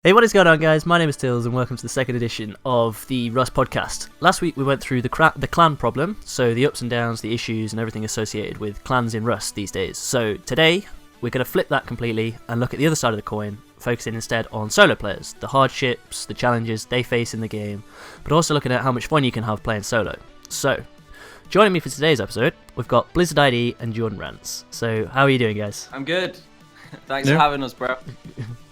Hey, what is going on, guys? My name is Tilz, and welcome to the second edition of the Rust podcast. Last week we went through the clan problem, so the ups and downs, the issues, and everything associated with clans in Rust these days. So today we're going to flip that completely and look at the other side of the coin, focusing instead on solo players, the hardships, the challenges they face in the game, but also looking at how much fun you can have playing solo. So, joining me for today's episode, we've got Blizzard ID and Jordan Rants. So, how are you doing, guys? I'm good. Thanks for having us, bro.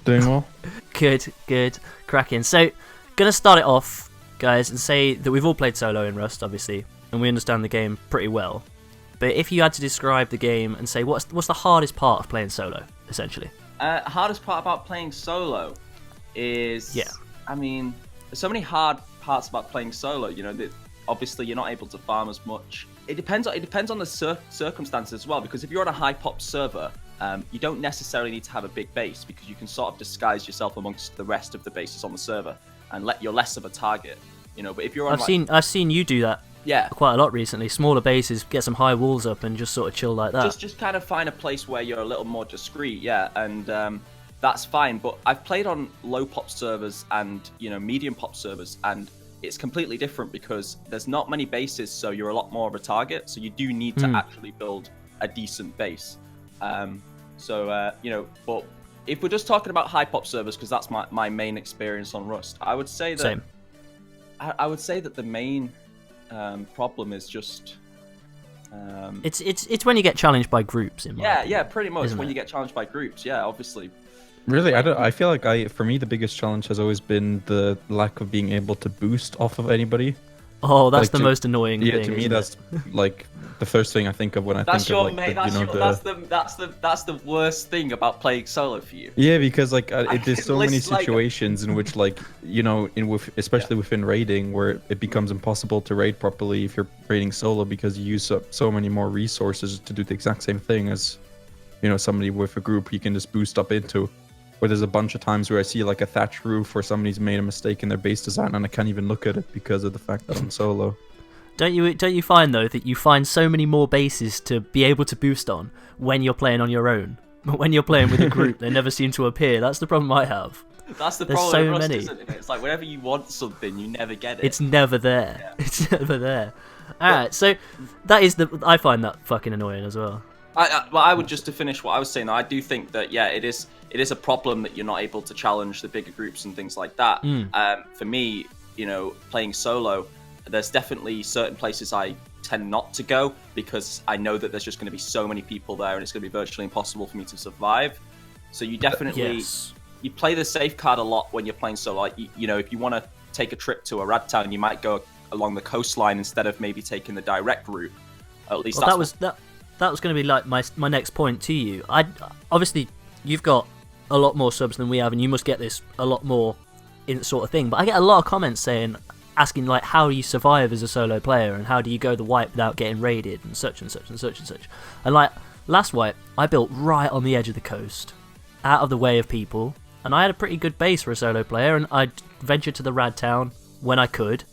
Doing well. Good, cracking. So, gonna start it off, guys, and say that we've all played solo in Rust, obviously, and we understand the game pretty well. But if you had to describe the game and say what's the hardest part of playing solo, essentially? Hardest part about playing solo is, I mean, there's so many hard parts about playing solo. You know, that obviously you're not able to farm as much. It depends on the circumstances as well. Because if you're on a high pop server, you don't necessarily need to have a big base because you can sort of disguise yourself amongst the rest of the bases on the server and you're less of a target. You know, but if you're on, I've seen you do that. Yeah, quite a lot recently. Smaller bases, get some high walls up, and just sort of chill like that. Just kind of find a place where you're a little more discreet, yeah, and that's fine. But I've played on low pop servers and medium pop servers, and it's completely different because there's not many bases, so you're a lot more of a target. So you do need to actually build a decent base. But if we're just talking about high pop servers, because that's my main experience on Rust, I would say that Same. I would say that the main problem is just it's when you get challenged by groups. Pretty much when you get challenged by groups. Yeah, obviously. Really, I feel like for me the biggest challenge has always been the lack of being able to boost off of anybody. Oh, that's the most annoying thing. Yeah, to me that's like the first thing I think of when I think of like that's the worst thing about playing solo for you. Yeah, because there's so many situations in which especially within raiding where it becomes impossible to raid properly if you're raiding solo because you use up so many more resources to do the exact same thing as somebody with a group you can just boost up into. Where there's a bunch of times where I see like a thatch roof where somebody's made a mistake in their base design and I can't even look at it because of the fact that I'm solo. Don't you find though that you find so many more bases to be able to boost on when you're playing on your own? But when you're playing with a group, they never seem to appear. That's the problem I have. That's the There's problem so with Rust, many. isn't it? It's like whenever you want something, you never get it. It's never there. Yeah. It's never there. Alright, so I find that fucking annoying as well. I would just to finish what I was saying. I do think that it is a problem that you're not able to challenge the bigger groups and things like that. For me, playing solo, there's definitely certain places I tend not to go because I know that there's just going to be so many people there and it's going to be virtually impossible for me to survive. So you definitely you play the safe card a lot when you're playing solo. Like if you want to take a trip to a rad town, you might go along the coastline instead of maybe taking the direct route. At least that was going to be like my next point to you. Obviously you've got a lot more subs than we have, and you must get this a lot more in sort of thing. But I get a lot of comments asking like, how do you survive as a solo player, and how do you go the wipe without getting raided, and such and such and such and such. And like last wipe, I built right on the edge of the coast, out of the way of people, and I had a pretty good base for a solo player. And I ventured to the rad town when I could,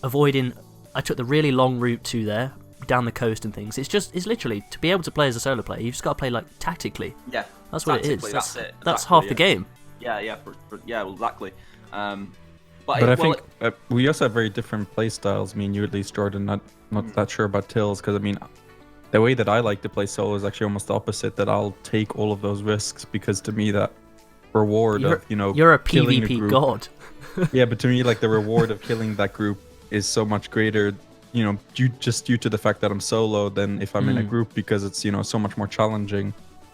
I took the really long route to there, down the coast and things. It's literally to be able to play as a solo player, you've just got to play like tactically. Yeah, that's what it is. That's it. That's half the game. Yeah, well, exactly. But I think we also have very different play styles. Me and you, at least, Jordan. Not that sure about Tilz, because I mean, the way that I like to play solo is actually almost the opposite. That I'll take all of those risks because to me that reward you're a PvP god. Yeah, but to me, like the reward of killing that group is so much greater. Due to the fact that I'm solo than if I'm in a group, because it's so much more challenging.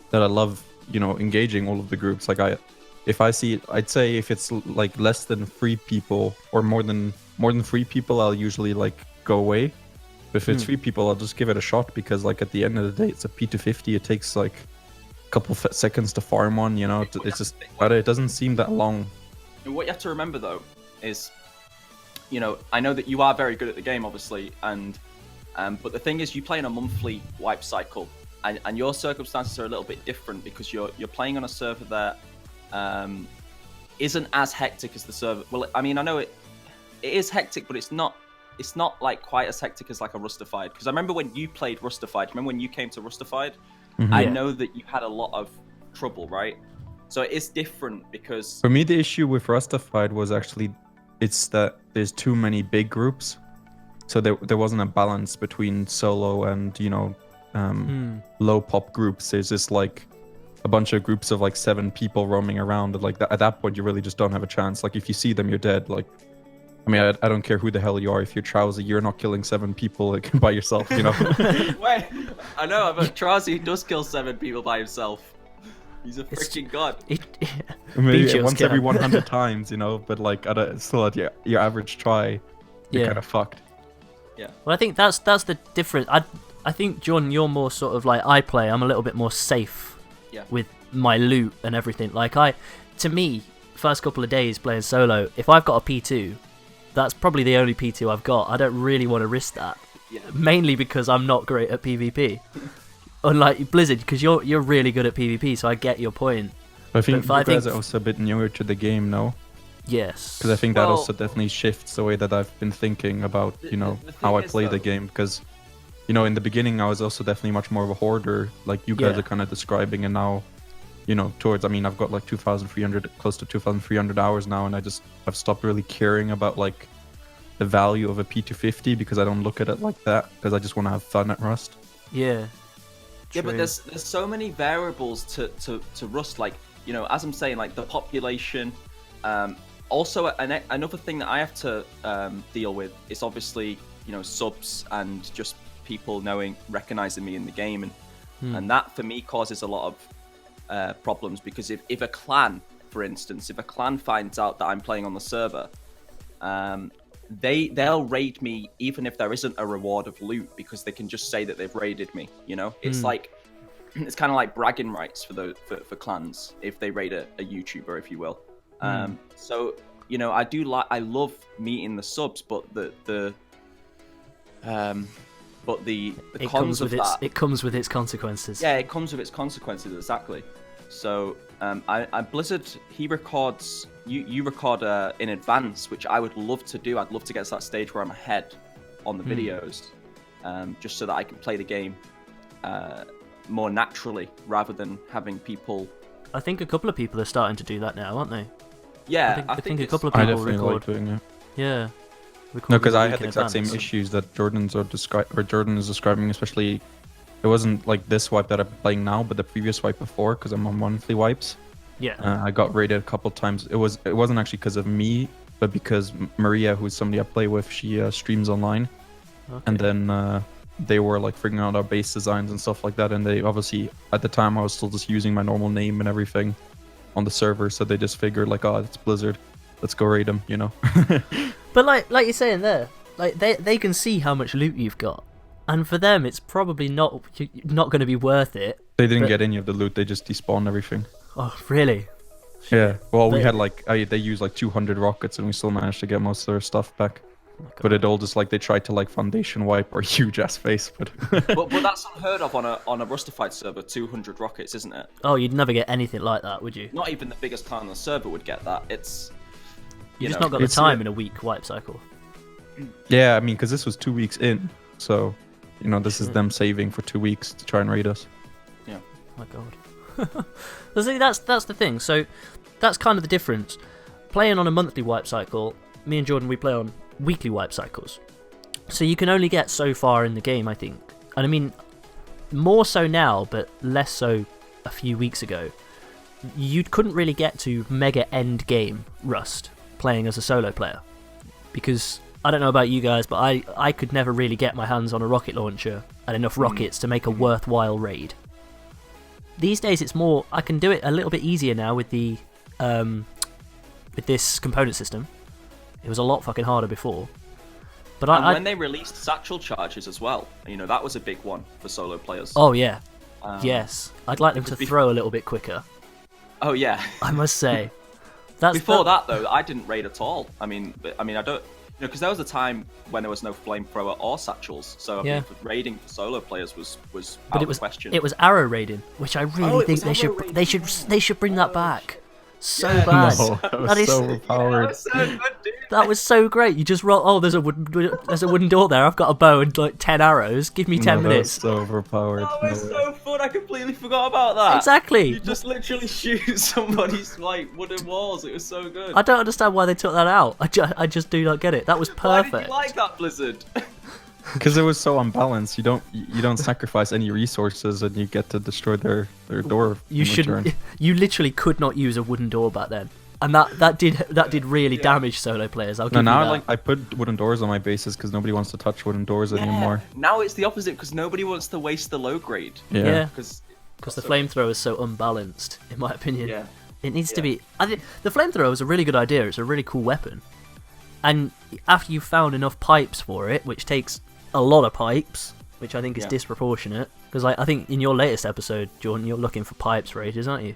That I love engaging all of the groups. Like I'd say if it's like less than 3 people or more than 3 people, I'll usually like go away. But if it's 3 people, I'll just give it a shot because like at the end of the day, it's a P250. It takes like a couple of seconds to farm one. It's just it doesn't seem that long. And what you have to remember though is, I know that you are very good at the game, obviously, and but the thing is, you play in a monthly wipe cycle, and your circumstances are a little bit different because you're playing on a server that isn't as hectic as the server. Well, I mean, I know it is hectic, but it's not like quite as hectic as like a Rustified. Because I remember when you played Rustified. Remember when you came to Rustified? I know that you had a lot of trouble, right? So it is different because For me, the issue with Rustified was actually it's that there's too many big groups, so there wasn't a balance between solo and low pop groups. There's just like a bunch of groups of like 7 people roaming around, and like that, at that point you really just don't have a chance. Like if you see them, you're dead. Like I mean, I don't care who the hell you are. If you're Trowsy, you're not killing 7 people like, by yourself, you know. Wait, I know, but Trowsy does kill 7 people by himself. He's a freaking god. Maybe once every 100 times, you know, but like still at your average try, you're kind of fucked. Yeah. Well, I think that's the difference. I think, John, you're more sort of like I play. I'm a little bit more safe with my loot and everything. Like to me, first couple of days playing solo, if I've got a P2, that's probably the only P2 I've got. I don't really want to risk that. Yeah. Mainly because I'm not great at PvP. Unlike Blizzard, because you're really good at PvP, so I get your point. I think you guys are also a bit newer to the game, no? Yes. Because I think that also definitely shifts the way that I've been thinking about, how I play the game. Because, in the beginning, I was also definitely much more of a hoarder, like you guys are kind of describing. And now, I've got like 2,300, close to 2,300 hours now, and I've stopped really caring about like the value of a P250 because I don't look at it like that, because I just want to have fun at Rust. Yeah. Yeah, but there's so many variables to Rust, like, as I'm saying, like the population. Also, another thing that I have to deal with is obviously, subs and just people recognizing me in the game, and that for me causes a lot of problems, because if a clan, for instance, if a clan finds out that I'm playing on the server, they'll raid me even if there isn't a reward of loot, because they can just say that they've raided me. It's like, it's kind of like bragging rights for clans if they raid a YouTuber, if you will. So I love meeting the subs, but the cons of that, it comes with its consequences. Yeah, it comes with its consequences, exactly. So I Blizzard, he records, you record in advance, which I would love to do. I'd love to get to that stage where I'm ahead on the videos, just so that I can play the game more naturally, rather than having people. I think a couple of people are starting to do that now, aren't they? Yeah, I think a couple of people record. Like doing it. Yeah. No, because I had the exact same issues that Jordan is describing. Especially, it wasn't like this wipe that I'm playing now, but the previous wipe before, because I'm on monthly wipes. Yeah. I got raided a couple times. It wasn't actually because of me, but because Maria, who's somebody I play with, she streams online, and then they were like figuring out our base designs and stuff like that. And they obviously, at the time, I was still just using my normal name and everything on the server, so they just figured like, oh, it's Blizzard, let's go raid them, But like you're saying there, like they can see how much loot you've got, and for them it's probably not going to be worth it. They didn't get any of the loot, they just despawned everything. Oh, really? Yeah. Well, we had like they used like 200 rockets, and we still managed to get most of their stuff back. But it all just like they tried to like foundation wipe our huge ass face, but but that's unheard of on a Rustified server. 200 rockets, isn't it? Oh, you'd never get anything like that, would you? Not even the biggest clan on the server would get that. You've just not got the time in a week wipe cycle. Yeah, I mean, because this was 2 weeks in, so this is them saving for 2 weeks to try and raid us. Yeah. Oh my god. See, that's the thing. So that's kind of the difference. Playing on a monthly wipe cycle, me and Jordan, we play on weekly wipe cycles. So you can only get so far in the game, I think. And I mean, more so now, but less so a few weeks ago. You couldn't really get to mega end game Rust playing as a solo player, because I don't know about you guys, but I could never really get my hands on a rocket launcher and enough rockets to make a worthwhile raid. These days it's more, I can do it a little bit easier now with the with this component system. It was a lot fucking harder before. But when they released satchel charges as well, that was a big one for solo players. Oh yeah. Yes. I'd like them to throw a little bit quicker. Oh yeah. I must say. Before that though, I didn't raid at all. I mean I don't, because there was a time when there was no flamethrower or satchels, so raiding for solo players was out of the question. It was arrow raiding, which I really think they should bring that back. So bad. No, that was so overpowered. That was so good, dude. That was so great. You just roll. Oh, there's a wooden door there. I've got a bow and like 10 arrows. Give me 10 minutes. That's so overpowered. That was so fun. I completely forgot about that. Exactly. You just literally shoot somebody's like wooden walls. It was so good. I don't understand why they took that out. I just do not get it. That was perfect. Why did you like that, Blizzard? Because it was so unbalanced. You don't sacrifice any resources, and you get to destroy their door. You shouldn't. You literally could not use a wooden door back then, and that did really damage solo players. I'll give you that. I put wooden doors on my bases because nobody wants to touch wooden doors anymore. Now it's the opposite because nobody wants to waste the low grade. Yeah. Because the flamethrower is so unbalanced, in my opinion. Yeah. It needs to be. I think the flamethrower is a really good idea. It's a really cool weapon, and after you've found enough pipes for it, which takes a lot of pipes, which I think is disproportionate, because I think in your latest episode, Jordan, you're looking for pipes for ages, aren't you?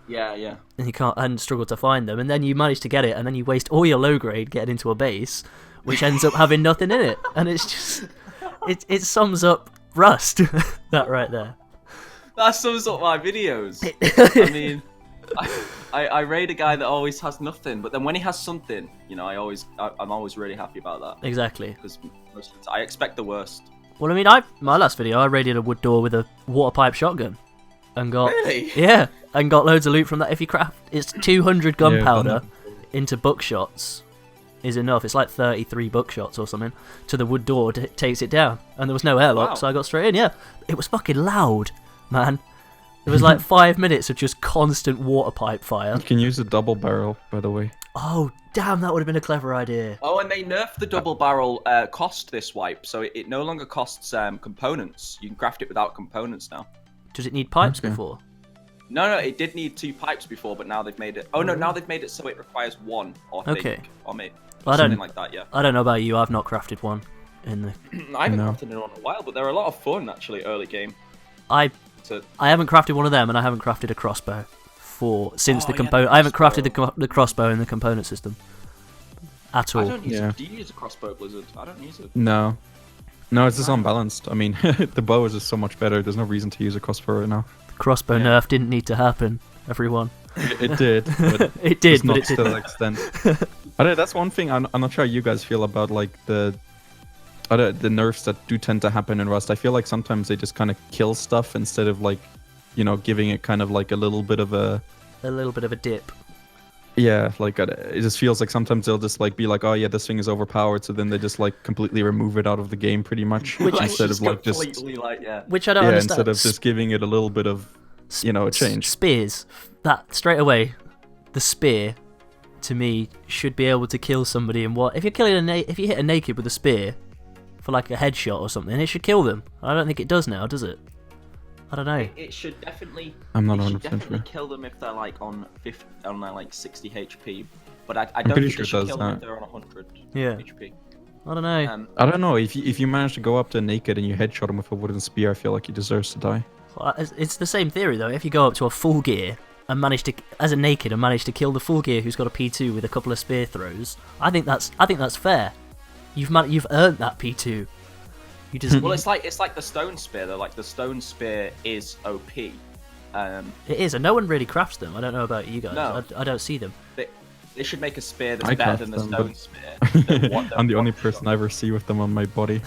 Yeah. And you can't and struggle to find them, and then you manage to get it, and then you waste all your low grade getting into a base, which ends up having nothing in it, and it's just it sums up Rust. That right there. That sums up my videos. I mean, I raid a guy that always has nothing, but then when he has something, you know, I'm always really happy about that. Exactly. Because I expect the worst. Well, I mean, my last video, I raided a wood door with a water pipe shotgun, and got and got loads of loot from that. If you craft, it's 200 gunpowder into buckshots is enough. It's like 33 buckshots or something to the wood door. Takes it down, and there was no airlock, so I got straight in. Yeah, it was fucking loud, man. It was like 5 minutes of just constant water pipe fire. You can use a double barrel, by the way. Oh, damn, that would have been a clever idea. Oh, and they nerfed the double barrel cost this wipe, so it no longer costs components. You can craft it without components now. Does it need pipes before? No, it did need 2 pipes before, but now they've made it... Oh, no, now they've made it so it requires 1, or something like that, yeah. I don't know about you, I've not crafted one in the... I haven't crafted one in a while, but they're a lot of fun, actually, early game. I haven't crafted one of them, and I haven't crafted a crossbow since the component. I haven't crafted the crossbow in the component system at all. I don't use it. Do you use a crossbow, Blizzard? I don't use it. No, it's just unbalanced. I mean, the bow is just so much better. There's no reason to use a crossbow right now. The crossbow nerf didn't need to happen, everyone. It did. But it did, but not it to didn't. that extent. I don't, that's one thing. I'm not sure how you guys feel about like the nerfs that do tend to happen in Rust. I feel like sometimes they just kind of kill stuff instead of like, you know, giving it kind of like a little bit of a dip. Yeah, like it just feels like sometimes they'll just like be like, oh yeah, this thing is overpowered, so then they just like completely remove it out of the game pretty much, instead of like just which I don't understand. Instead of just giving it a little bit of, you know, a change. Spears, that straight away, the spear to me should be able to kill somebody in what if you're killing if you hit a naked with a spear for like a headshot or something, it should kill them. I don't think it does now, does it? I don't know. It should definitely. I'm not 100% sure. Kill them if they're like on 50, on like 60 HP, but I don't think it should kill them if they're on 100 HP. I don't know. I don't know. If you manage to go up to a naked and you headshot him with a wooden spear, I feel like he deserves to die. It's the same theory though. If you go up to a full gear and manage to, as a naked, and manage to kill the full gear who's got a P2 with a couple of spear throws, I think that's fair. You've earned that P2. You just well, it's like the stone spear though. Like the stone spear is OP. It is, and no one really crafts them. I don't know about you guys. No. I don't see them. They should make a spear that's better than the stone spear. I'm the only person I ever see with them on my body.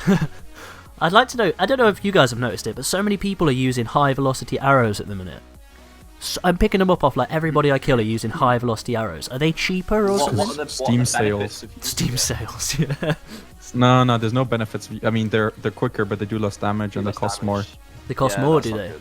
I'd like to know. I don't know if you guys have noticed it, but so many people are using high velocity arrows at the minute. So I'm picking them up off like everybody I kill are using high velocity arrows. Are they cheaper or something? Steam sales. Steam sales, yeah. No, there's no benefits. I mean, they're quicker, but they do less damage and they cost more. They cost more, do they?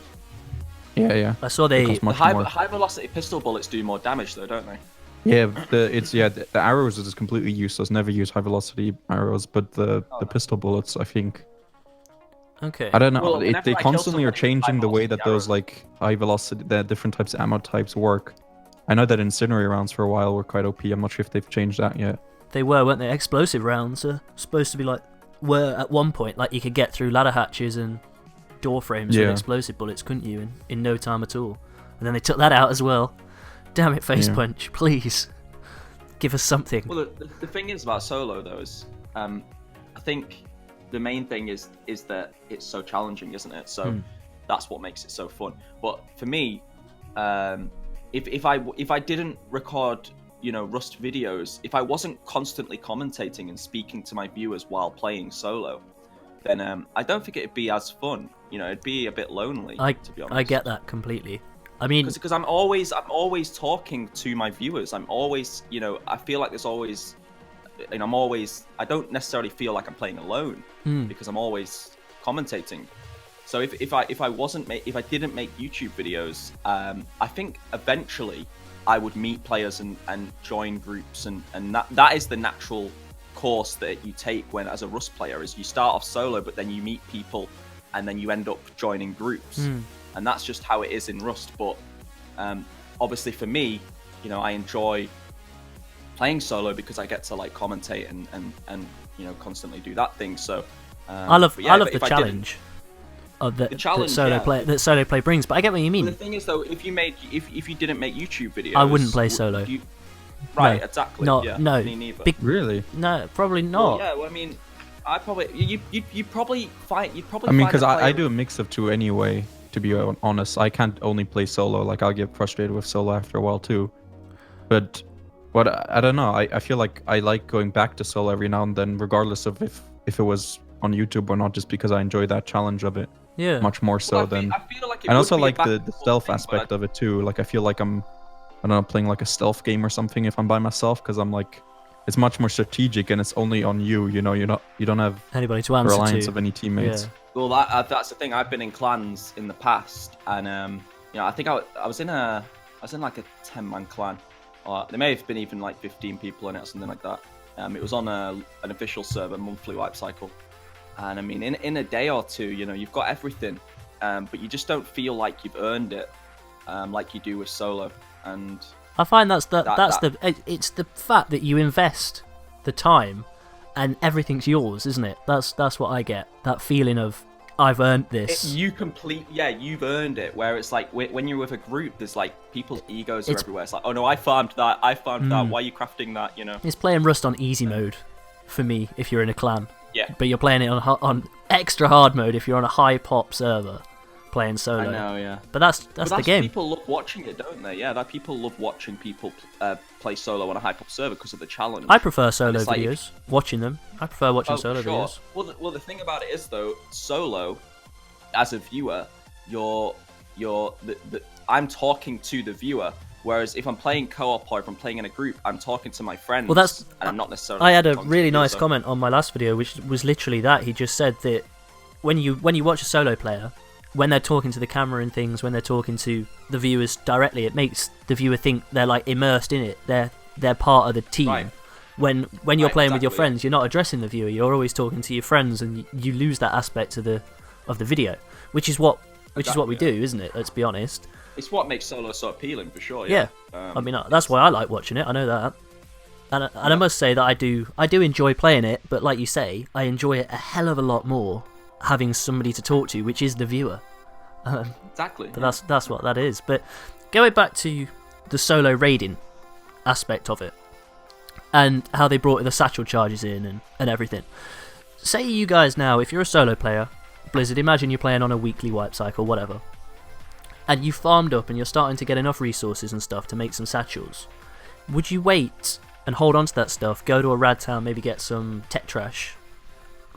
Good. Yeah. I saw the high velocity pistol bullets do more damage though, don't they? Yeah, the arrows are just completely useless. Never use high velocity arrows, but the pistol bullets, I think. Okay. I don't know. Well, they constantly are changing the way that those like high velocity, the different types of ammo types work. I know that incendiary rounds for a while were quite OP. I'm not sure if they've changed that yet. They weren't they? Explosive rounds are supposed to be were at one point like you could get through ladder hatches and door frames with explosive bullets, couldn't you? In no time at all. And then they took that out as well. Damn it, Face Punch! Please give us something. Well, the thing is about solo though is, I think the main thing is that it's so challenging, isn't it? So that's what makes it so fun. But for me, if I didn't record Rust videos, if I wasn't constantly commentating and speaking to my viewers while playing solo, then I don't think it'd be as fun. It'd be a bit lonely, to be honest. I get that completely. I mean, because I'm always talking to my viewers. I'm always, I feel like there's always, I don't necessarily feel like I'm playing alone because I'm always commentating. So if I didn't make YouTube videos, I think eventually I would meet players and join groups, and that is the natural course that you take when as a Rust player, is you start off solo, but then you meet people and then you end up joining groups, and that's just how it is in Rust. But obviously for me, I enjoy playing solo because I get to like commentate and constantly do that thing. So I love the challenge of the challenge that solo play brings. But I get what you mean. Well, the thing is though, if you didn't make YouTube videos, I wouldn't play solo. Right, no, exactly. No, yeah, no. Me neither. Really? No, probably not. Well, yeah, well, I mean, I probably you probably find. I mean, because I do a mix of two anyway. To be honest, I can't only play solo. Like I'll get frustrated with solo after a while too. But I don't know. I feel like I like going back to solo every now and then, regardless of if it was on YouTube or not, just because I enjoy that challenge of it. Yeah. Much more so than. I feel like and also like the stealth aspect of it too. Like I feel like I don't know, playing like a stealth game or something if I'm by myself, because I'm like, it's much more strategic and it's only on you. You don't have anybody to answer reliance of any teammates. Yeah. Well, that's the thing. I've been in clans in the past, and I think I was in like a 10-man clan. There may have been even like 15 people in it or something like that. It was on an official server, monthly wipe cycle, and I mean, in a day or two, you've got everything, but you just don't feel like you've earned it, like you do with solo. And I find it's the fact that you invest the time and everything's yours, isn't it? That's what I get. That feeling of I've earned this. You've earned it. Where it's like when you're with a group, there's like people's egos are everywhere. It's like, oh no, I farmed that. That. Why are you crafting that? It's playing Rust on easy mode for me if you're in a clan. Yeah. But you're playing it on extra hard mode if you're on a high pop server playing solo. I know, yeah. But that's the game. People love watching it, don't they? Yeah, that people love watching people play solo on a high pop server because of the challenge. I prefer solo videos. Watching them, I prefer watching solo videos. Well, the thing about it is though, solo, as a viewer, I'm talking to the viewer. Whereas if I'm playing co-op or if I'm playing in a group, I'm talking to my friends. Well, and I'm not necessarily. I had a really nice comment on my last video, which was literally that. He just said that when you watch a solo player, when they're talking to the camera and things, when they're talking to the viewers directly, it makes the viewer think they're like immersed in it. They're part of the team. Right. When you're playing with your friends, you're not addressing the viewer. You're always talking to your friends, and you lose that aspect of the video, which is what we do, isn't it? Let's be honest. It's what makes solo so appealing, for sure. Yeah. I mean, that's why I like watching it. I know that, and I must say that I do enjoy playing it. But like you say, I enjoy it a hell of a lot more having somebody to talk to, which is the viewer. Exactly. But that's what that is. But going back to the solo raiding aspect of it, and how they brought the satchel charges in and everything. Say you guys now, if you're a solo player, Blizzard, imagine you're playing on a weekly wipe cycle, whatever, and you farmed up and you're starting to get enough resources and stuff to make some satchels. Would you wait and hold on to that stuff, go to a rad town, maybe get some tech trash,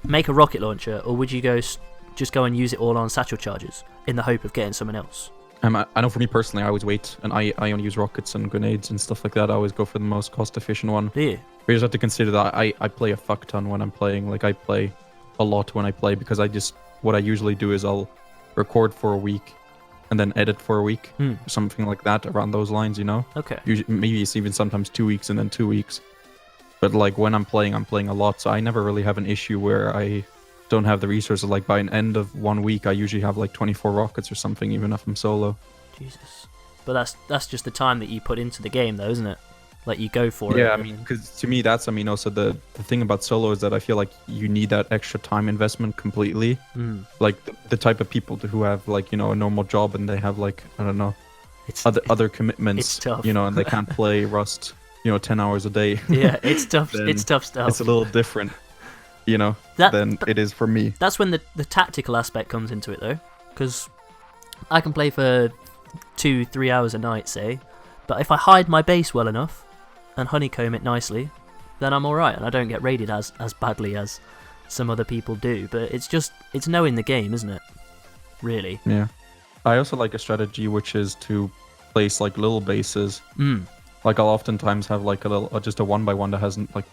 make a rocket launcher, or would you just go and use it all on satchel charges in the hope of getting someone else? I know for me personally, I always wait, and I only use rockets and grenades and stuff like that. I always go for the most cost-efficient one. Yeah. But you just have to consider that I play a fuck ton when I'm playing. Like, I play a lot when I play, because what I usually do is I'll record for a week and then edit for a week, something like that, around those lines, Okay. Usually, maybe it's even sometimes 2 weeks and then 2 weeks. But like when I'm playing a lot, so I never really have an issue where I don't have the resources. Like by an end of 1 week, I usually have like 24 rockets or something, even if I'm solo. Jesus. But that's just the time that you put into the game, though, isn't it? Like you go for it. Yeah, I mean, because to me, also the thing about solo is that I feel like you need that extra time investment completely. Like the type of people who have like, a normal job and they have like, I don't know, other commitments, it's tough. And they can't play Rust, 10 hours a day. Yeah, it's tough. It's tough stuff. It's a little different. Than it is for me. That's when the tactical aspect comes into it, though, because I can play for 2-3 hours a night, say, but if I hide my base well enough, and honeycomb it nicely, then I'm alright, and I don't get raided as badly as some other people do. But it's knowing the game, isn't it? Really. Yeah. I also like a strategy which is to place like little bases. Like I'll oftentimes have like just a 1x1 that hasn't like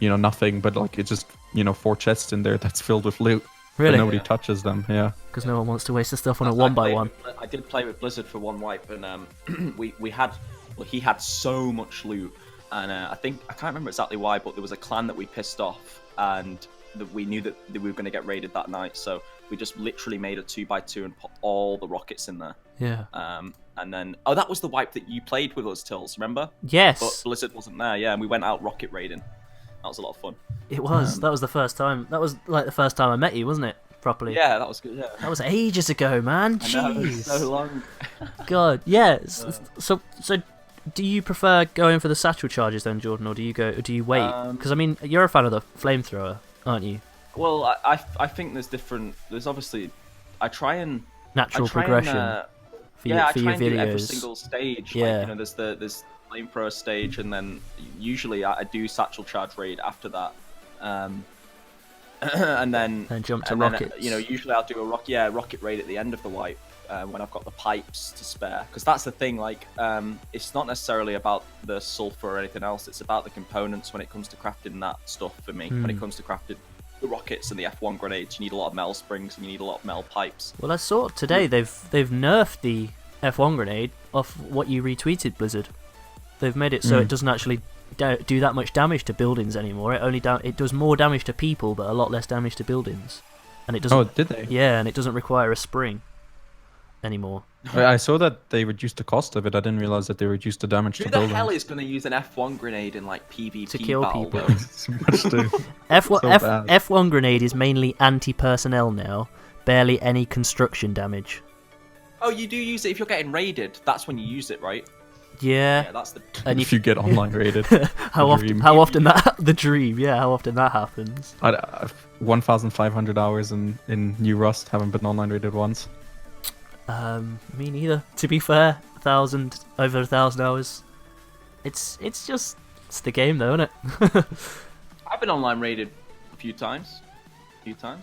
nothing, but like it's just 4 chests in there that's filled with loot. Really? But nobody touches them. Yeah. Because no one wants to waste the stuff on a 1x1. I did play with Blizzard for one wipe, and he had so much loot, and I can't remember exactly why, but there was a clan that we pissed off, and we knew that we were going to get raided that night, so we just literally made a 2x2 and put all the rockets in there. Yeah. And then that was the wipe that you played with us, Tilz, remember? Yes. But Blizzard wasn't there, yeah, and we went out rocket raiding. That was a lot of fun. It was. That was the first time. That was like the first time I met you, wasn't it? Properly. Yeah, that was good. Yeah. That was ages ago, man. I know, Jeez. so long. God. Yeah. So do you prefer going for the satchel charges then, Jordan, or do you wait? Because I mean, you're a fan of the flamethrower, aren't you? Well, I think there's obviously I try and natural progression for your I try and videos. do every single stage. Yeah. Like, there's flamethrower stage, and then usually I do satchel charge raid after that, and then jump to rockets. Usually I'll do a rocket raid at the end of the wipe when I've got the pipes to spare. Because that's the thing, like it's not necessarily about the sulfur or anything else. It's about the components when it comes to crafting that stuff for me. When it comes to crafting the rockets and the F1 grenades, you need a lot of metal springs and you need a lot of metal pipes. Well, I saw today they've nerfed the F1 grenade off what you retweeted, Blizzard. They've made it so it doesn't actually do that much damage to buildings anymore. It does more damage to people, but a lot less damage to buildings. And it doesn't. Oh, did they? Yeah, and it doesn't require a spring anymore. I saw that they reduced the cost of it. I didn't realize that they reduced the damage to buildings. Who the hell is going to use an F1 grenade in like PvP to kill battle people? F1 grenade is mainly anti-personnel now. Barely any construction damage. Oh, you do use it if you're getting raided. That's when you use it, right? Yeah. That's the. And if you get online raided. How often that the dream? Yeah, how often that happens? 1,500 hours in New Rust. Haven't been online raided once. Me neither. To be fair, over 1,000 hours. It's the game though, isn't it? I've been online raided a few times.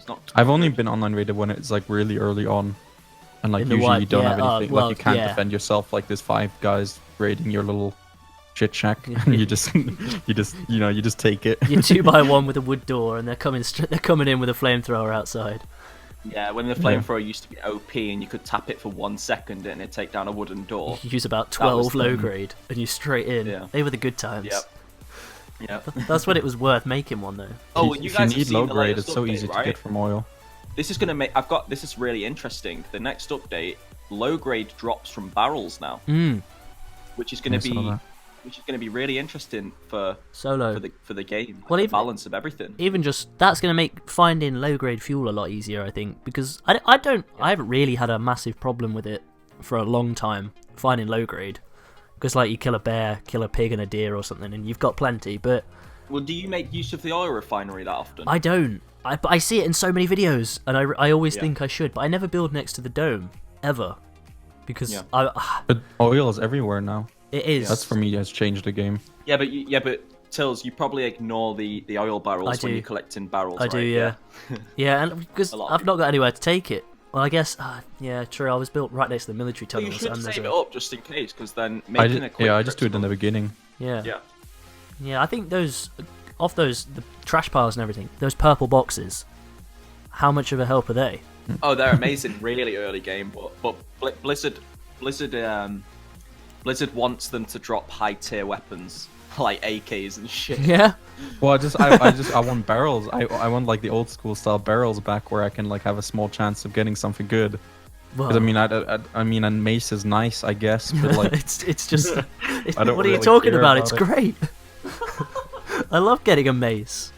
Not. I've only been online raided when it's like really early on, and like usually you don't have anything. Like you can't defend yourself. Like there's 5 guys raiding your little shit shack, and you just take it. You're 2x1 with a wood door, and they're coming in with a flamethrower outside. Yeah, when the flamethrower used to be OP and you could tap it for 1 second and it'd take down a wooden door. You use about 12 low grade and you straight in. Yeah. They were the good times. Yep. That's when it was worth making one though. Oh, if you need low grade, it's so easy to get from oil. This is this is really interesting. The next update, low grade drops from barrels now. Which is going to be really interesting for solo for the game. Well, the balance of everything. Even just that's going to make finding low grade fuel a lot easier, I think, because I haven't really had a massive problem with it for a long time finding low grade, because like you kill a bear, kill a pig and a deer or something, and you've got plenty. But well, do you make use of the oil refinery that often? I don't. But I see it in so many videos, and I always think I should, but I never build next to the dome ever, because But oil is everywhere now. It is. That's for me has changed the game. Yeah, but Tilz, you probably ignore the oil barrels when you're collecting barrels. I do, yeah. Yeah, and because I've not got anywhere to take it. Well, I guess, yeah, true. I was built right next to the military tunnels. You should save it up just in case, because then making a quick. I just do it in the beginning. Yeah. I think the trash piles and everything, those purple boxes. How much of a help are they? Oh, they're amazing. Really early game, but Blizzard wants them to drop high tier weapons like AKs and shit. Yeah. Well, I want barrels. I want like the old school style barrels back, where I can like have a small chance of getting something good. Because I mean, and mace is nice, I guess, but like it's just. What are you talking about? It's great. I love getting a mace.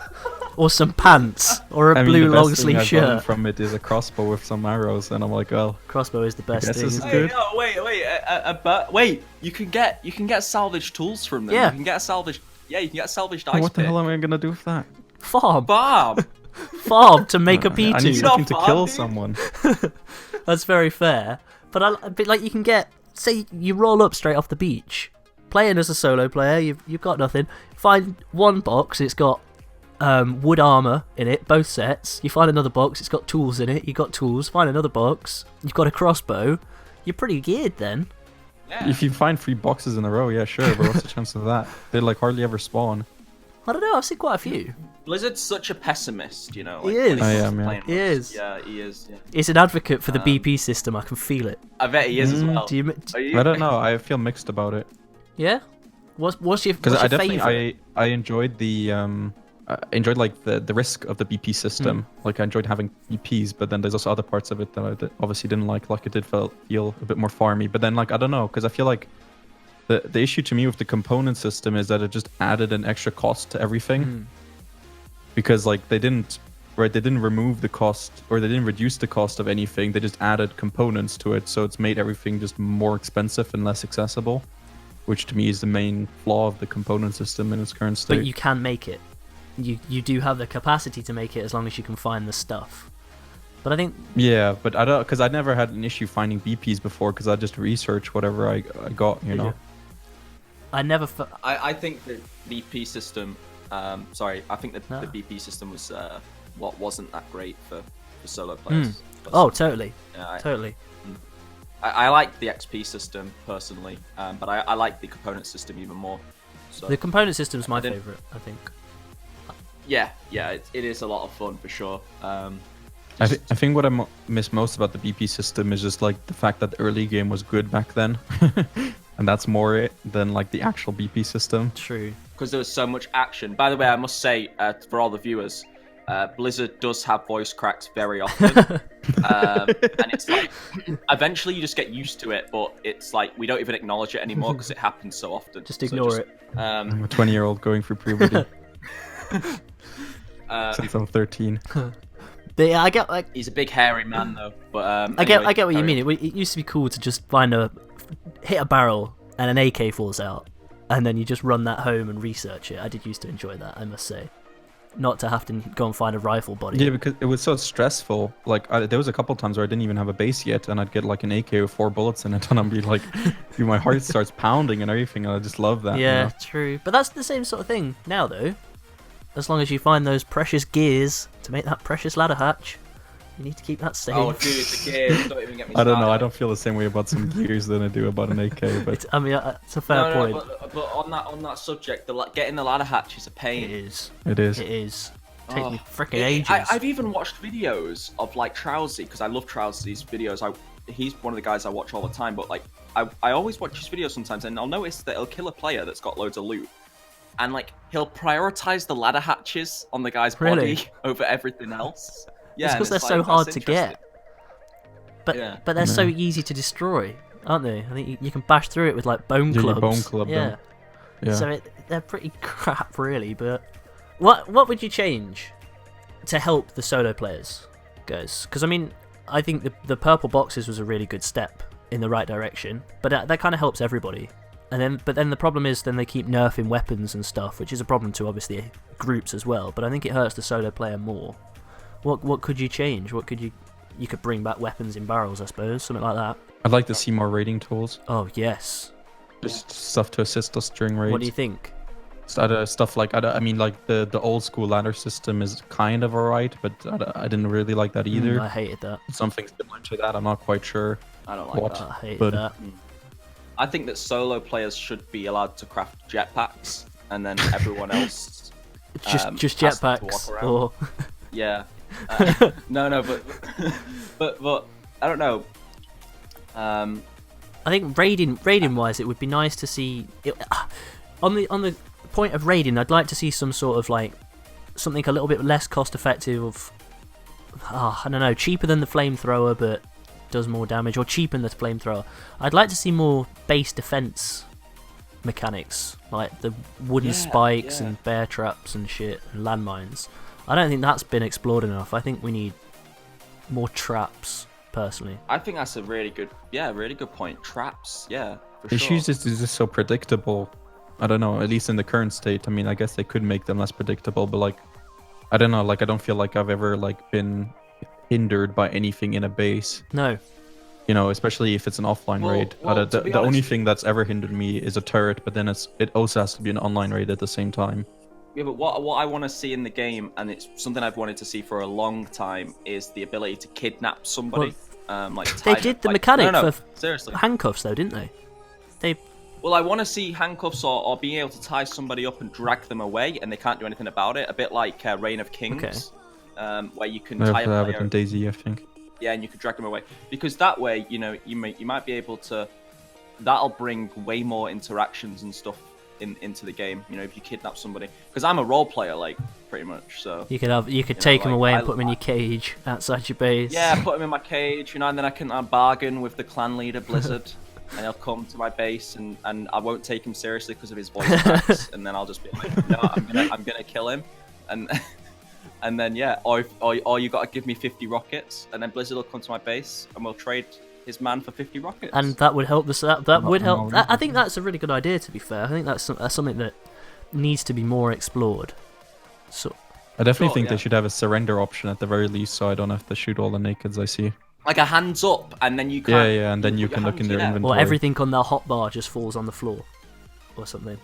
Or some pants, or a blue long sleeve shirt. From it is a crossbow with some arrows, and I'm like, oh, crossbow is the best thing. This is good. Wait! You can get salvaged tools from them. Yeah. You can get salvaged ice what the pick. hell am I gonna do with that? Farm to make a P2. I need something to kill someone. That's very fair. But like you can get, say you roll up straight off the beach, playing as a solo player, you've got nothing. Find one box, it's got wood armor in it, both sets. You find another box, it's got tools in it. You got tools. Find another box, you've got a crossbow. You're pretty geared then. Yeah. If you find 3 boxes in a row, yeah, sure, but what's the chance of that? They like hardly ever spawn. I don't know. I've seen quite a few. Blizzard's such a pessimist, you know. Like, He is. when I comes am, to yeah. playing He Blizzard. is. Yeah, he is. Yeah. He's an advocate for the BP system. I can feel it. I bet he is as well. Do you? Are you? I don't know. I feel mixed about it Yeah. What's your because I definitely favorite? I enjoyed the I enjoyed like the risk of the BP system. Like I enjoyed having BPs, but then there's also other parts of it that I obviously didn't like. Like it did feel a bit more farmy. But then like I don't know, because I feel like the issue to me with the component system is that it just added an extra cost to everything. Because like they didn't remove the cost, or they didn't reduce the cost of anything. They just added components to it, so it's made everything just more expensive and less accessible, which to me is the main flaw of the component system in its current state. But you can make it. You do have the capacity to make it as long as you can find the stuff. But I think Yeah, but I don't, because I never had an issue finding BPs before, because I just researched whatever I got, you know. I never. I think the BP system. Sorry, I think No. the BP system was what wasn't that great for solo players. Oh, totally, Yeah, totally. I like the XP system personally, but I like the component system even more. So The component system's my didn't- favorite. I think. yeah, it is a lot of fun for sure. I think what I miss most about the BP system is just like the fact that the early game was good back then. And that's more it than like the actual BP system. True. Because there was so much action. By the way, I must say, for all the viewers, Blizzard does have voice cracks very often. And it's like, eventually you just get used to it, but it's like, we don't even acknowledge it anymore because it happens so often. Just ignore it. I'm a 20-year-old going through puberty since I'm 13. But yeah, I get like. He's a big hairy man though. But I get what you carry mean. on. It used to be cool to just hit a barrel and an AK falls out, and then you just run that home and research it. I did used to enjoy that, I must say. Not to have to go and find a rifle body. Yeah, because it was so stressful. Like there was a couple times where I didn't even have a base yet, and I'd get like an AK with 4 bullets in it, and I'd be like, my heart starts pounding and everything, and I just love that. Yeah, you know? true. But that's the same sort of thing now, though. As long as you find those precious gears to make that precious ladder hatch, you need to keep that safe. Oh, dude, the gears, don't even get me I don't know. started. I don't feel the same way about some gears than I do about an AK. But I mean, it's a fair point. But on that subject, getting the ladder hatch is a pain. It is. it is. It is. Take me Oh, freaking ages. I've even watched videos of like Trowsy, because I love Trowsy's videos. He's one of the guys I watch all the time, but like I always watch his videos sometimes, and I'll notice that he'll kill a player that's got loads of loot, and like he'll prioritize the ladder hatches on the guy's Really? body over everything else. Yeah, it's and because they're like, so that's hard to interesting. get. But Yeah. but they're so easy to destroy, aren't they? I think you can bash through it with like bone Yeah, you clubs. bone club yeah. them. Yeah. So they're pretty crap, really. But what would you change to help the solo players, guys? Because I mean, I think the purple boxes was a really good step in the right direction, but that kind of helps everybody. But then the problem is then they keep nerfing weapons and stuff, which is a problem to obviously groups as well. But I think it hurts the solo player more. What could you change? What could you could bring back weapons in barrels, I suppose, something like that. I'd like to see more raiding tools. Oh yes. Just stuff to assist us during raids. What do you think? Stuff like I mean, like the old school ladder system is kind of alright, but I didn't really like that either. I hated that. Something similar to that, I'm not quite sure. I don't like What? that. I hated But- that. I think that solo players should be allowed to craft jetpacks, and then everyone else. Just has to walk jetpacks around. or Yeah. No, but I don't know. I think raiding wise, it would be nice to see it, on the point of raiding. I'd like to see some sort of like something a little bit less cost effective. Of I don't know, cheaper than the flamethrower, but does more damage, or cheaper than the flamethrower. I'd like to see more base defense mechanics, like the wooden spikes and bear traps and shit, and landmines. I don't think that's been explored enough. I think we need more traps, personally. I think that's a really good point. Traps, yeah, for The sure. issues is just so predictable. I don't know, at least in the current state. I mean, I guess they could make them less predictable, but like, I don't know, like I don't feel like I've ever like been hindered by anything in a base. No. You know, especially if it's an offline raid. The only thing that's ever hindered me is a turret, but then it also has to be an online raid at the same time. Yeah, but what I want to see in the game, and it's something I've wanted to see for a long time, is the ability to kidnap somebody. They did the mechanic for seriously handcuffs, though, didn't they? Well, I want to see handcuffs or being able to tie somebody up and drag them away, and they can't do anything about it. A bit like Reign of Kings, where you can tie a player. It in Daisy, I think. Yeah, and you can drag them away, because that way, you know, you might be able to. That'll bring way more interactions and stuff into the game. You know, if you kidnap somebody, because I'm a role player, like pretty much. So you could take them away and put them in your cage outside your base. Yeah, put them in my cage, you know, and then I can bargain with the clan leader Blizzard, and he'll come to my base, and I won't take him seriously because of his voice cracks, and then I'll just be like, no, I'm gonna kill him, and then yeah, or you gotta give me 50 rockets, and then Blizzard will come to my base, and we'll trade his man for 50 rockets. And that would help that would help. I think that's a really good idea, to be fair. I think that's something that needs to be more explored. So I definitely think they should have a surrender option at the very least, so I don't have to shoot all the nakeds I see. Like a hands up, and then you can. Yeah, and then you can look in their inventory. Or everything on their hotbar just falls on the floor, or something.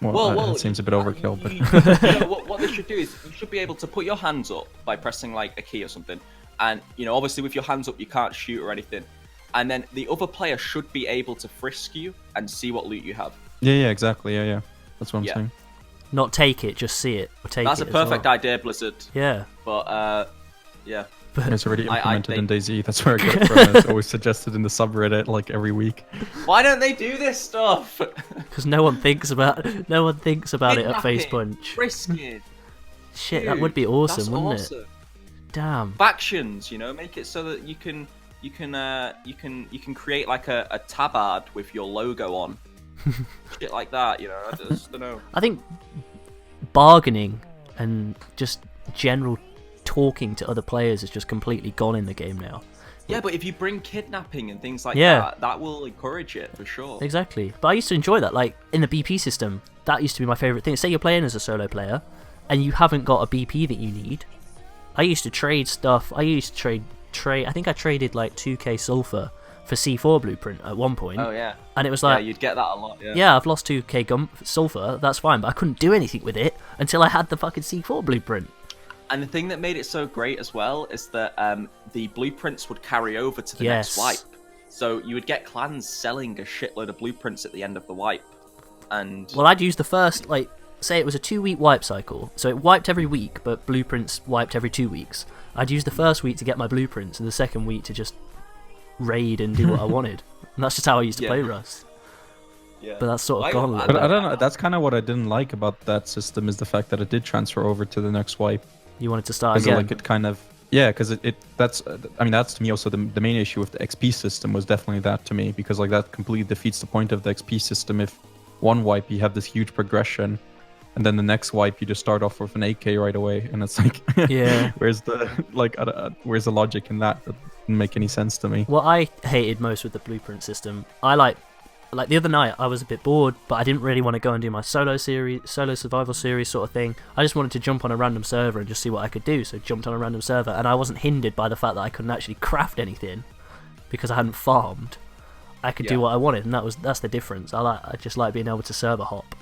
Well, that seems a bit overkill, but you know, what they should do is you should be able to put your hands up by pressing like a key or something, and you know, obviously with your hands up you can't shoot or anything, and then the other player should be able to frisk you and see what loot you have. Yeah, exactly. Yeah, that's what I'm saying. Not take it, just see it. Or take That's it a perfect idea, Blizzard. Yeah. But yeah. It's already implemented in DayZ. That's where I get it from. It's always suggested in the subreddit like every week. Why don't they do this stuff? Because no one thinks about it at Face Punch. Frisking. Shit, that would be awesome, wouldn't it? Damn. Factions, you know, make it so that you can create like a tabard with your logo on. Shit like that, you know. I just don't know. I think bargaining and just general talking to other players is just completely gone in the game now. Yeah, but if you bring kidnapping and things like that, that will encourage it for sure. Exactly. But I used to enjoy that. Like in the BP system, that used to be my favourite thing. Say you're playing as a solo player and you haven't got a BP that you need. I used to trade stuff. I used to trade. I think I traded like 2k sulfur for C4 blueprint at one point. Oh yeah. And it was like, yeah, you'd get that a lot. Yeah. Yeah, I've lost 2k sulfur. That's fine, but I couldn't do anything with it until I had the fucking C4 blueprint. And the thing that made it so great as well is that the blueprints would carry over to the next wipe. So you would get clans selling a shitload of blueprints at the end of the wipe. And well, I'd use the first, like, say it was a 2-week wipe cycle. So it wiped every week, but blueprints wiped every 2 weeks. I'd use the first week to get my blueprints and the second week to just raid and do what I wanted. And that's just how I used to play Rust. Yeah. But that's sort of gone. But I don't know. That's kind of what I didn't like about that system, is the fact that it did transfer over to the next wipe. You wanted to start again. Like it kind of, because that's to me also the main issue with the XP system was definitely that to me, because like that completely defeats the point of the XP system. If one wipe you have this huge progression, and then the next wipe you just start off with an 8k right away, and it's like, where's the logic in that? That didn't make any sense to me. What I hated most with the blueprint system, I like the other night I was a bit bored, but I didn't really want to go and do my solo survival series sort of thing. I just wanted to jump on a random server and just see what I could do. So jumped on a random server, and I wasn't hindered by the fact that I couldn't actually craft anything because I hadn't farmed. I could do what I wanted, and that's the difference. I just like being able to server hop,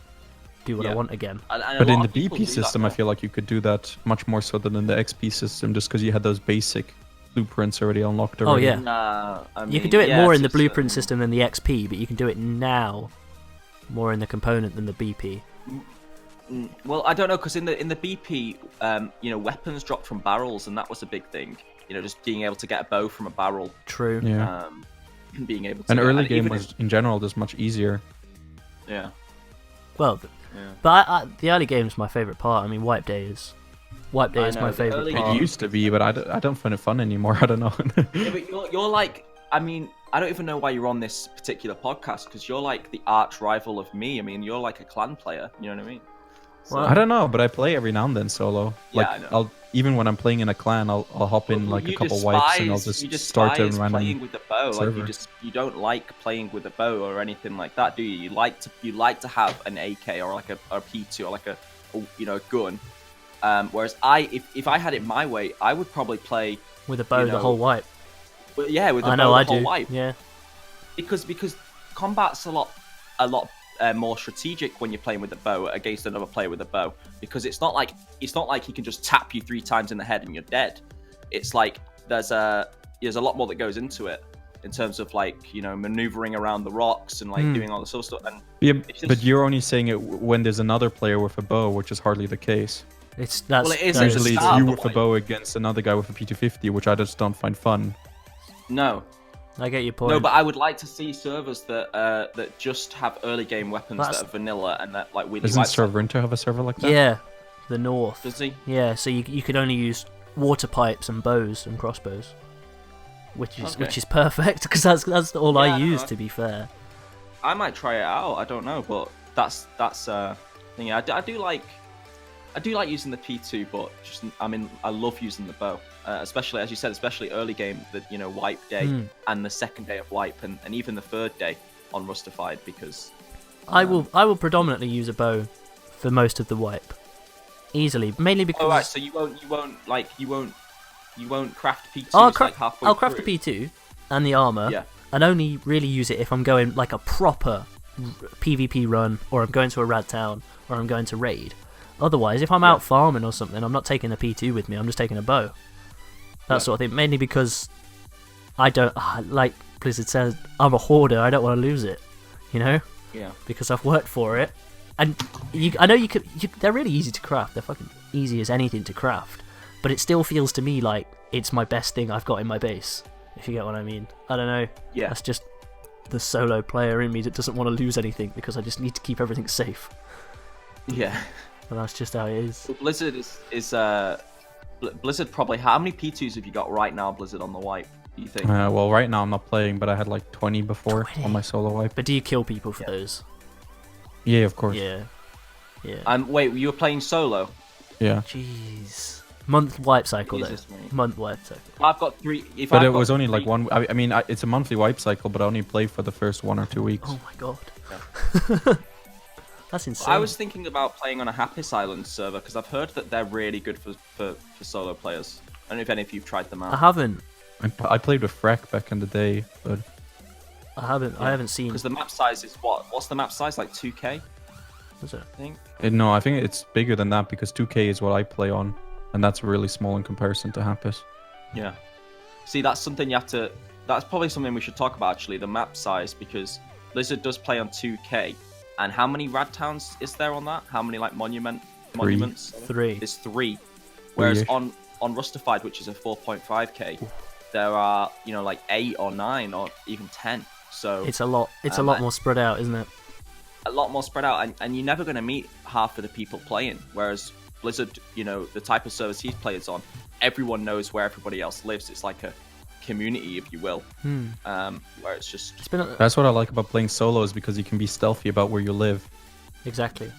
do what I want again. But in the BP system, I feel like you could do that much more so than in the XP system, just because you had those basic blueprints already unlocked already. Oh yeah. You can do it more in the blueprint system than the XP, but you can do it now more in the component than the BP. Well, I don't know, because in the BP, weapons dropped from barrels, and that was a big thing. You know, just being able to get a bow from a barrel. True. Yeah. Being able to. And early game was in general just much easier. Yeah. Well, but the early game is my favorite part. I mean, Wipe Day is my favorite part. It used to be, but I don't find it fun anymore. I don't know. Yeah, but you're like, I mean, I don't even know why you're on this particular podcast, because you're like the arch rival of me. I mean, you're like a clan player. You know what I mean? So, I don't know, but I play every now and then solo. Like, I know. Even when I'm playing in a clan, I'll hop in like a couple wipes and I'll just start a random playing with the bow. server. Like you don't like playing with a bow or anything like that, do you? You like to have an AK or like a P2 or like a gun. Whereas if I had it my way, I would probably play with a bow the whole wipe. But yeah, with the I know bow, I the whole do. wipe. Yeah. Because combat's a lot more strategic when you're playing with a bow against another player with a bow, because it's not like he can just tap you 3 times in the head and you're dead. It's like there's a lot more that goes into it in terms of like, you know, maneuvering around the rocks and like doing all this sort of stuff. And Yeah, but you're only saying it when there's another player with a bow, which is hardly the case. It is Usually it's you with a wipe. bow against another guy with a P250, which I just don't find fun. No. I get your point. No, but I would like to see servers that just have early game weapons that are vanilla and that like really. Doesn't Serverinter have a server like that? Yeah, the North. Does he? Yeah, so you could only use water pipes and bows and crossbows, which is perfect because that's all I use, to be fair. I might try it out. I don't know, but that's thing. I do like using the P2, but just I love using the bow, especially as you said, especially early game, the wipe day and the second day of wipe and even the third day on Rustified, because I will predominantly use a bow for most of the wipe, easily, mainly because. Oh right, so you won't craft P2s like halfway I'll craft through? the P2 and the armor, and only really use it if I'm going like a proper PvP run, or I'm going to a rad town, or I'm going to raid. Otherwise, if I'm out farming or something, I'm not taking a P2 with me, I'm just taking a bow. That sort of thing. Mainly because I don't, like Blizzard says, I'm a hoarder, I don't want to lose it. You know? Yeah. Because I've worked for it. And I know they're really easy to craft, they're fucking easy as anything to craft. But it still feels to me like it's my best thing I've got in my base, if you get what I mean. I don't know. Yeah. That's just the solo player in me that doesn't want to lose anything because I just need to keep everything safe. Yeah. And that's just how it is. Well, Blizzard is Blizzard probably. How many P2s have you got right now, Blizzard, on the wipe? Do you think? Well, right now I'm not playing, but I had like 20 before 20? on my solo wipe. But do you kill people for those? Yeah, of course. Yeah. Wait, you were playing solo? Yeah. Jeez. Month wipe cycle though. Jesus, mate. Month wipe cycle. I've got 3. But it was only like one. I mean, it's a monthly wipe cycle, but I only play for the first 1 or 2 weeks. Oh my god. That's insane. I was thinking about playing on a Happis Island server because I've heard that they're really good for solo players. I don't know if any of you've tried them out. I haven't. I played with Freck back in the day, but I haven't seen. Because the map size is what? What's the map size? Like 2K? Is it? I think. no, I think it's bigger than that because 2K is what I play on, and that's really small in comparison to Happis. Yeah. See, that's something you have to. That's probably something we should talk about actually. The map size, because Blizzard does play on 2K. And how many rad towns is there on that? How many like monuments? 3. There's 3. Whereas Three-ish. on Rustified, which is a 4.5K, there are like 8 or 9 or even 10. So It's a lot. It's a lot more spread out, isn't it? A lot more spread out, and you're never going to meet half of the people playing. Whereas Blizzard, the type of service he plays on, everyone knows where everybody else lives. It's like a community, if you will, where it's just. That's what I like about playing solo, is because you can be stealthy about where you live. Exactly.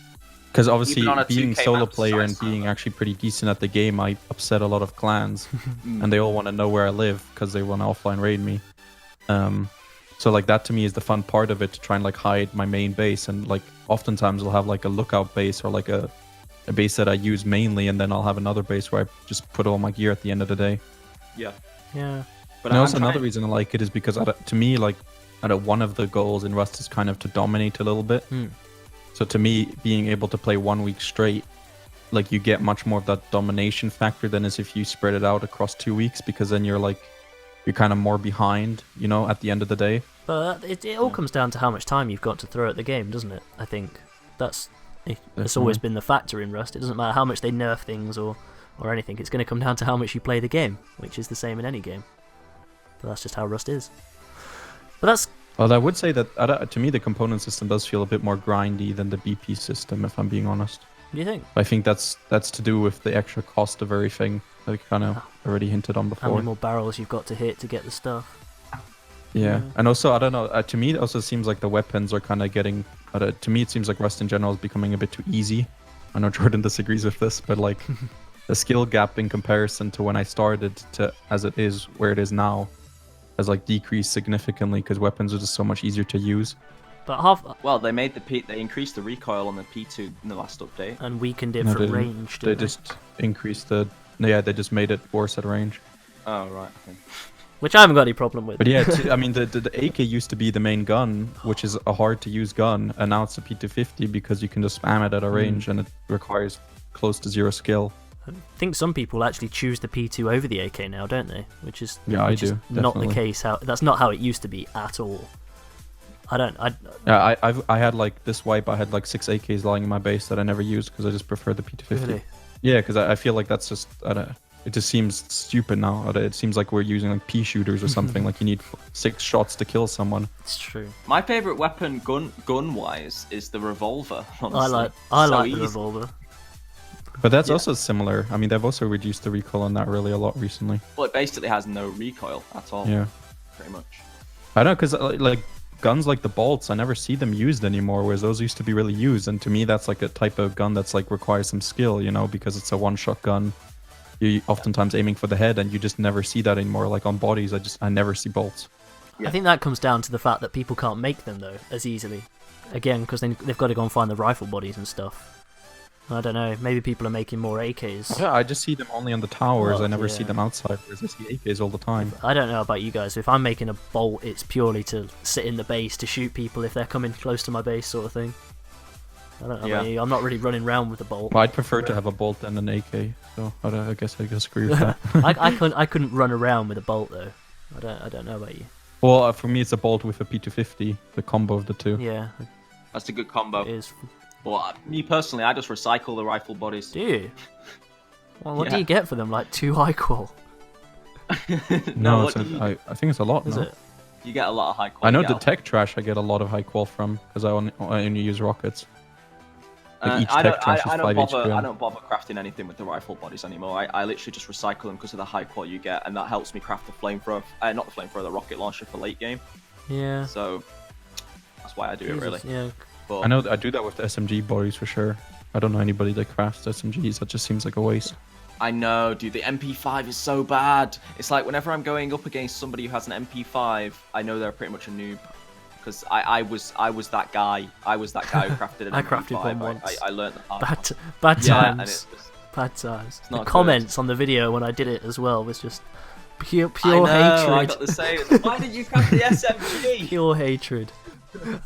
Because obviously, Even on a being 2K solo map player and size. being actually pretty decent at the game, I upset a lot of clans, and they all want to know where I live because they want to offline raid me. So like that to me is the fun part of it, to try and like hide my main base, and like oftentimes I'll have like a lookout base or like a base that I use mainly, and then I'll have another base where I just put all my gear at the end of the day. Yeah. Yeah. But And also another reason I like it is because to me, like, one of the goals in Rust is kind of to dominate a little bit. So to me, being able to play 1 week straight, like, you get much more of that domination factor than as if you spread it out across 2 weeks, because then you're kind of more behind, at the end of the day. But it all comes down to how much time you've got to throw at the game, doesn't it? I think that's always been the factor in Rust. It doesn't matter how much they nerf things or anything. It's going to come down to how much you play the game, which is the same in any game. But that's just how Rust is. But that's... Well, I would say that, to me, the component system does feel a bit more grindy than the BP system, if I'm being honest. What do you think? I think that's to do with the extra cost of everything that we kind of already hinted on How before. many more barrels you've got to hit to get the stuff. Yeah, and also, I don't know, to me, it also seems like the weapons are kind of getting... to me, it seems like Rust in general is becoming a bit too easy. I know Jordan disagrees with this, but, like, the skill gap in comparison to when I started to as it is where it is now has, like, decreased significantly, because weapons are just so much easier to use. But Well, they increased the recoil on the P2 in the last update. and weakened it No, from they range, They didn't they? just increased they just made it worse at range. Oh right. Okay. which I haven't got any problem with. But yeah, I mean, the AK used to be the main gun, which is a hard to use gun, and now it's a P250 because you can just spam it at a range and it requires close to 0 skill. I think some people actually choose the P2 over the AK now, don't they? Which is I do, not the definitely. case. That's not how it used to be at all. Yeah, I had like this wipe. I had like 6 AKs lying in my base that I never used because I just prefer the P250. Really? Yeah, because I feel like that's just it just seems stupid now. It seems like we're using like pea shooters or something. Like you need 6 shots to kill someone. It's true. My favorite weapon, gun wise, is the revolver. Honestly. I So like easy. the revolver. But that's also similar. I mean, they've also reduced the recoil on that really a lot recently. Well, it basically has no recoil at all. Yeah, Pretty much. I know, because like guns like the bolts, I never see them used anymore. Whereas those used to be really used, and to me, that's like a type of gun that's like requires some skill, you know, because it's a one-shot gun. You oftentimes aiming for the head, and you just never see that anymore. Like on bodies, I never see bolts. Yeah. I think that comes down to the fact that people can't make them though as easily. Again, because they've got to go and find the rifle bodies and stuff. I don't know. Maybe people are making more AKs. Yeah, I just see them only on the towers. Well, I never see yeah. them outside. Whereas I see AKs all the time. I don't know about you guys. If I'm making a bolt, it's purely to sit in the base to shoot people if they're coming close to my base, sort of thing. I don't know about you. I'm not really running around with a bolt. Well, I'd prefer to have a bolt than an AK. So I guess I disagree with that. I couldn't run around with a bolt though. I don't know about you. Well, for me, it's a bolt with a P250. The combo of the two. Yeah, That's a good combo. it is. Well, me personally, I just recycle the rifle bodies. Do you? Well, what do Yeah. you get for them? Like 2 high qual? No, what do you, I think it's a lot. Is no? it? you get a lot of high quality. I know the tech trash I get a lot of high qual from because I only use rockets. Like each I tech trash is don't 5 bother. HP. I don't bother crafting anything with the rifle bodies anymore. I literally just recycle them because of the high quality you get, and that helps me craft the flamethrower. Not the flamethrower, the rocket launcher for late game. Yeah. So that's why I do it really. Yeah. But I know I do that with the SMG bodies for sure. I don't know anybody that crafts SMGs. That just seems like a waste. I know, dude. The MP5 is so bad. It's like whenever I'm going up against somebody who has an MP5, I know they're pretty much a noob. Because I was that guy. I was that guy who crafted an I MP5. crafted one once. I learned the hard way. Bad Yeah, times. and it was, Bad times. The not good. comments on the video when I did it as well was just pure I know, hatred. I got the same. Why did you craft the SMG? Pure hatred.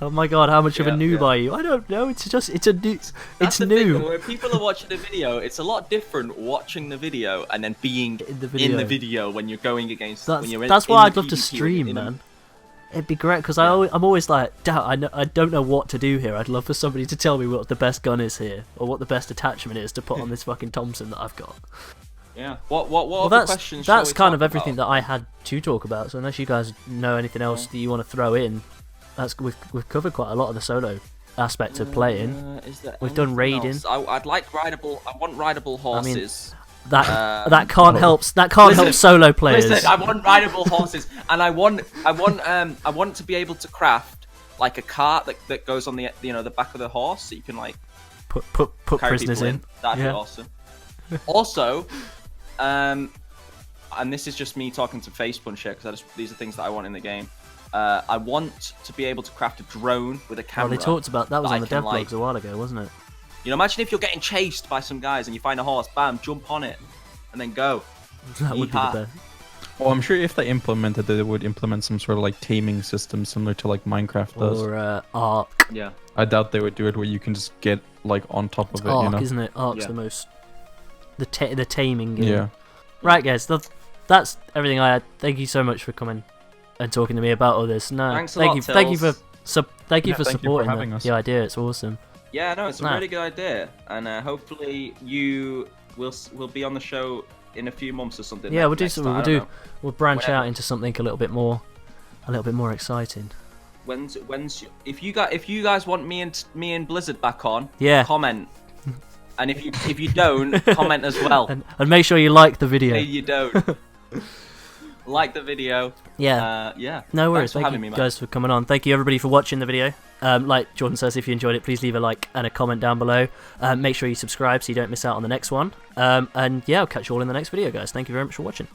Oh my god, how much of a Yeah, noob yeah. are you? I don't know. It's a new. That's It's the new. thing, when people are watching the video, it's a lot different watching the video and then being In the in the video. video when you're going against. when you're That's in why the I'd love to PvP, stream, in a- man. It'd be great because I'm always like, I don't know what to do here. I'd love for somebody to tell me what the best gun is here, or what the best attachment is to put on this fucking Thompson that I've got. Yeah. What Well, other that's questions shall we kind of talk everything about? that I had to talk about. So unless you guys know anything else that you want to throw in, we've covered quite a lot of the solo aspect of playing. Is there We've done anything raiding. else? I'd like rideable. I want rideable horses. That can't help listen, solo players. Listen, I want rideable horses, and I want to be able to craft like a cart that goes on the the back of the horse, so you can like put carry prisoners people in. That'd be Yeah. awesome. Also, and this is just me talking to Facepunch here because these are things that I want in the game. I want to be able to craft a drone with a Well, camera. they talked about that was that on the I can, dev blogs a while ago, wasn't it? You know, imagine if you're getting chased by some guys and you find a horse, bam, jump on it, and then go. That would be the Yeehaw. best. Well, I'm sure if they implemented it, they would implement some sort of like taming system similar to like Minecraft does. Or Ark. Yeah. I doubt they would do it where you can just get like on top of It's it, Ark, you know? isn't it? Ark's Yeah. the most the taming game. Yeah. Right, guys. That's everything I had. Thank you so much for coming and talking to me about all this. No, Thanks a thank lot, you, thank you for Tilz. thank you Yeah, for thank you for supporting having us. the idea. It's awesome. Yeah, no, it's a Nah. really good idea, and hopefully you will be on the show in a few months or something. Yeah, we'll do next something. time, I We'll don't know. we'll branch Whenever. out into something a little bit more exciting. When's if you guys want me and Blizzard back on, Yeah. comment. And if you don't, comment as well. And make sure you like the video. Hey, you don't. Like the video. Yeah. Yeah. No worries. Thanks for Thank having you me, man. guys for coming on. Thank you everybody for watching the video. Like Jordan says, if you enjoyed it, please leave a like and a comment down below. Make sure you subscribe so you don't miss out on the next one. And yeah, I'll catch you all in the next video, guys. Thank you very much for watching.